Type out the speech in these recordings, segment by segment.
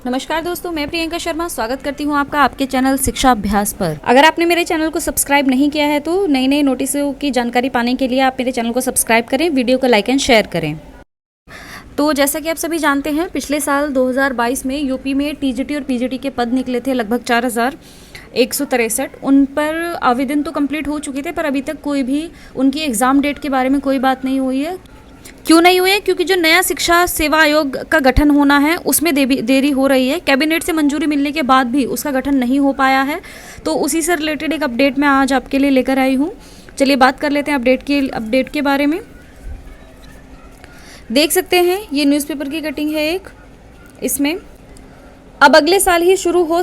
नमस्कार दोस्तों, मैं प्रियंका शर्मा स्वागत करती हूं आपका आपके चैनल शिक्षा अभ्यास पर। अगर आपने मेरे चैनल को सब्सक्राइब नहीं किया है तो नई नई नोटिसों की जानकारी पाने के लिए आप मेरे चैनल को सब्सक्राइब करें, वीडियो को लाइक एंड शेयर करें। तो जैसा कि आप सभी जानते हैं, पिछले साल 2022 में यूपी में टीजीटी और पीजीटी के पद निकले थे लगभग 4163। उन पर आवेदन तो कंप्लीट हो चुके थे, पर अभी तक कोई भी उनकी एग्ज़ाम डेट के बारे में कोई बात नहीं हुई है। क्यों नहीं हुए? क्योंकि जो नया शिक्षा सेवा आयोग का गठन होना है उसमें देरी हो रही है। कैबिनेट से मंजूरी मिलने के बाद भी उसका गठन नहीं हो पाया है। तो उसी से रिलेटेड एक अपडेट मैं आज आपके लिए लेकर आई हूँ। चलिए बात कर लेते हैं अपडेट के बारे में। देख सकते हैं ये न्यूज़पेपर की कटिंग है एक। इसमें अब अगले साल ही शुरू हो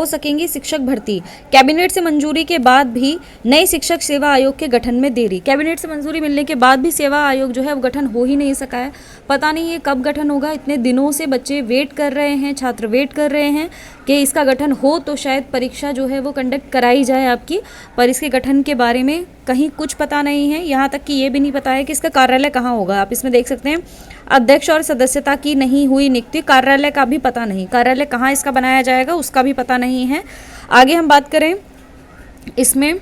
सकेंगी शिक्षक भर्ती। कैबिनेट से मंजूरी के बाद भी नए शिक्षक सेवा आयोग के गठन में देरी। कैबिनेट से मंजूरी मिलने के बाद भी सेवा आयोग जो है वो गठन हो ही नहीं सका है। पता नहीं ये कब गठन होगा। इतने दिनों से बच्चे वेट कर रहे हैं, छात्र वेट कर रहे हैं कि इसका गठन हो तो शायद परीक्षा जो है वो कंडक्ट कराई जाए आपकी, पर इसके गठन के बारे में कहीं कुछ पता नहीं है। यहाँ तक कि ये भी नहीं पता है कि इसका कार्यालय कहाँ होगा। आप इसमें देख सकते हैं अध्यक्ष और सदस्यता की नहीं हुई नियुक्ति, कार्यालय का भी पता नहीं, कार्यालय कहाँ इसका बनाया जाएगा उसका भी पता नहीं है। आगे हम बात करें, इसमें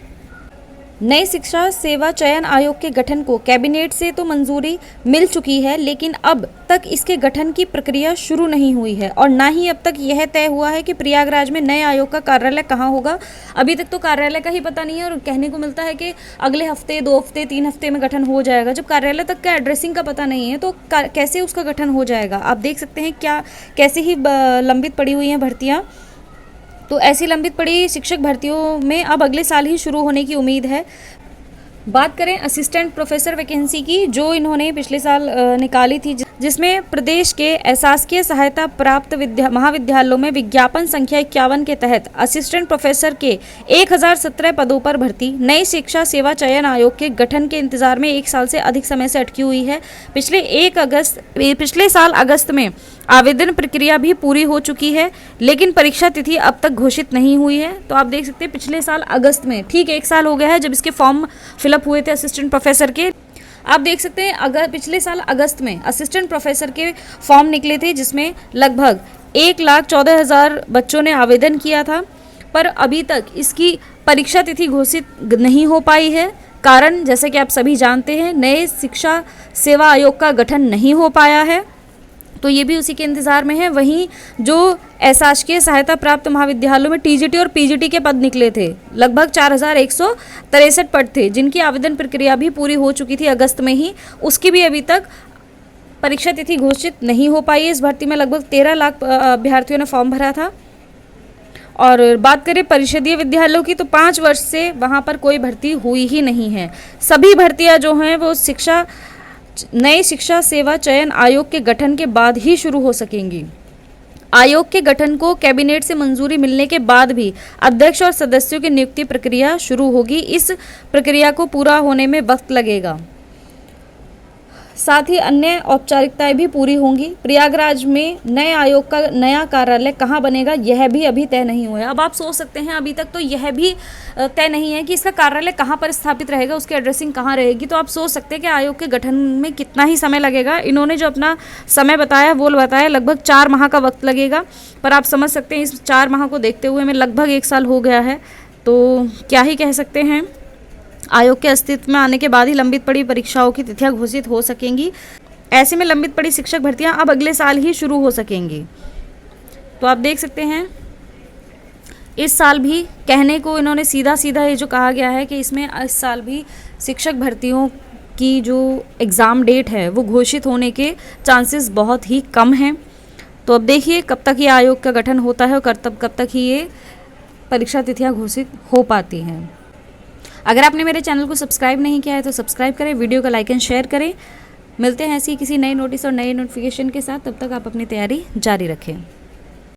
नई शिक्षा सेवा चयन आयोग के गठन को कैबिनेट से तो मंजूरी मिल चुकी है, लेकिन अब तक इसके गठन की प्रक्रिया शुरू नहीं हुई है और ना ही अब तक यह तय हुआ है कि प्रयागराज में नए आयोग का कार्यालय कहाँ होगा। अभी तक तो कार्यालय का ही पता नहीं है और कहने को मिलता है कि अगले हफ्ते, 2 हफ्ते, 3 हफ्ते में गठन हो जाएगा। जब कार्यालय तक का एड्रेसिंग का पता नहीं है तो कैसे उसका गठन हो जाएगा। आप देख सकते हैं कैसे ही लंबित पड़ी हुई हैं भर्तियाँ। तो ऐसी लंबित पड़ी शिक्षक भर्तियों में अब अगले साल ही शुरू होने की उम्मीद है। बात करें असिस्टेंट प्रोफेसर वैकेंसी की, जो इन्होंने पिछले साल निकाली थी, जिसमें प्रदेश के अशासकीय सहायता प्राप्त महाविद्यालयों में विज्ञापन संख्या 51 के तहत असिस्टेंट प्रोफेसर के 1017 पदों पर भर्ती नई शिक्षा सेवा चयन आयोग के गठन के इंतजार में 1 साल से अधिक समय से अटकी हुई है। पिछले साल अगस्त में आवेदन प्रक्रिया भी पूरी हो चुकी है, लेकिन परीक्षा तिथि अब तक घोषित नहीं हुई है। तो आप देख सकते हैं पिछले साल अगस्त में, ठीक 1 साल हो गया है जब इसके फॉर्म फिलअप हुए थे असिस्टेंट प्रोफेसर के। आप देख सकते हैं अगर पिछले साल अगस्त में असिस्टेंट प्रोफेसर के फॉर्म निकले थे, जिसमें लगभग 1,14,000 बच्चों ने आवेदन किया था, पर अभी तक इसकी परीक्षा तिथि घोषित नहीं हो पाई है। कारण जैसे कि आप सभी जानते हैं, नए शिक्षा सेवा आयोग का गठन नहीं हो पाया है, तो ये भी उसी के इंतज़ार में है। वहीं जो अशासकीय सहायता प्राप्त महाविद्यालयों में टीजीटी और पीजीटी के पद निकले थे, लगभग 4163 पद थे, जिनकी आवेदन प्रक्रिया भी पूरी हो चुकी थी अगस्त में ही, उसकी भी अभी तक परीक्षा तिथि घोषित नहीं हो पाई है। इस भर्ती में लगभग 13 लाख अभ्यर्थियों ने फॉर्म भरा था। और बात करें परिषदीय विद्यालयों की, तो 5 वर्ष से वहाँ पर कोई भर्ती हुई ही नहीं है। सभी भर्तियाँ जो हैं वो नए शिक्षा सेवा चयन आयोग के गठन के बाद ही शुरू हो सकेंगी। आयोग के गठन को कैबिनेट से मंजूरी मिलने के बाद भी अध्यक्ष और सदस्यों की नियुक्ति प्रक्रिया शुरू होगी। इस प्रक्रिया को पूरा होने में वक्त लगेगा, साथ ही अन्य औपचारिकताएं भी पूरी होंगी। प्रयागराज में नए आयोग का नया कार्यालय कहाँ बनेगा यह भी अभी तय नहीं हुआ है। अब आप सोच सकते हैं अभी तक तो यह भी तय नहीं है कि इसका कार्यालय कहाँ पर स्थापित रहेगा, उसकी एड्रेसिंग कहाँ रहेगी। तो आप सोच सकते हैं कि आयोग के गठन में कितना ही समय लगेगा। इन्होंने जो अपना समय बताया वो बताया लगभग 4 माह का वक्त लगेगा, पर आप समझ सकते हैं इस 4 माह को देखते हुए में लगभग 1 साल हो गया है। तो क्या ही कह सकते हैं, आयोग के अस्तित्व में आने के बाद ही लंबित पड़ी परीक्षाओं की तिथियां घोषित हो सकेंगी। ऐसे में लंबित पड़ी शिक्षक भर्तियां अब अगले साल ही शुरू हो सकेंगी। तो आप देख सकते हैं इस साल भी कहने को इन्होंने सीधा ये जो कहा गया है कि इसमें इस साल भी शिक्षक भर्तियों की जो एग्ज़ाम डेट है वो घोषित होने के चांसेस बहुत ही कम हैं। तो अब देखिए कब तक ये आयोग का गठन होता है और कब तक ही ये परीक्षा तिथियाँ घोषित हो पाती हैं। अगर आपने मेरे चैनल को सब्सक्राइब नहीं किया है तो सब्सक्राइब करें, वीडियो को लाइक एंड शेयर करें। मिलते हैं ऐसी किसी नई नोटिस और नई नोटिफिकेशन के साथ, तब तक आप अपनी तैयारी जारी रखें।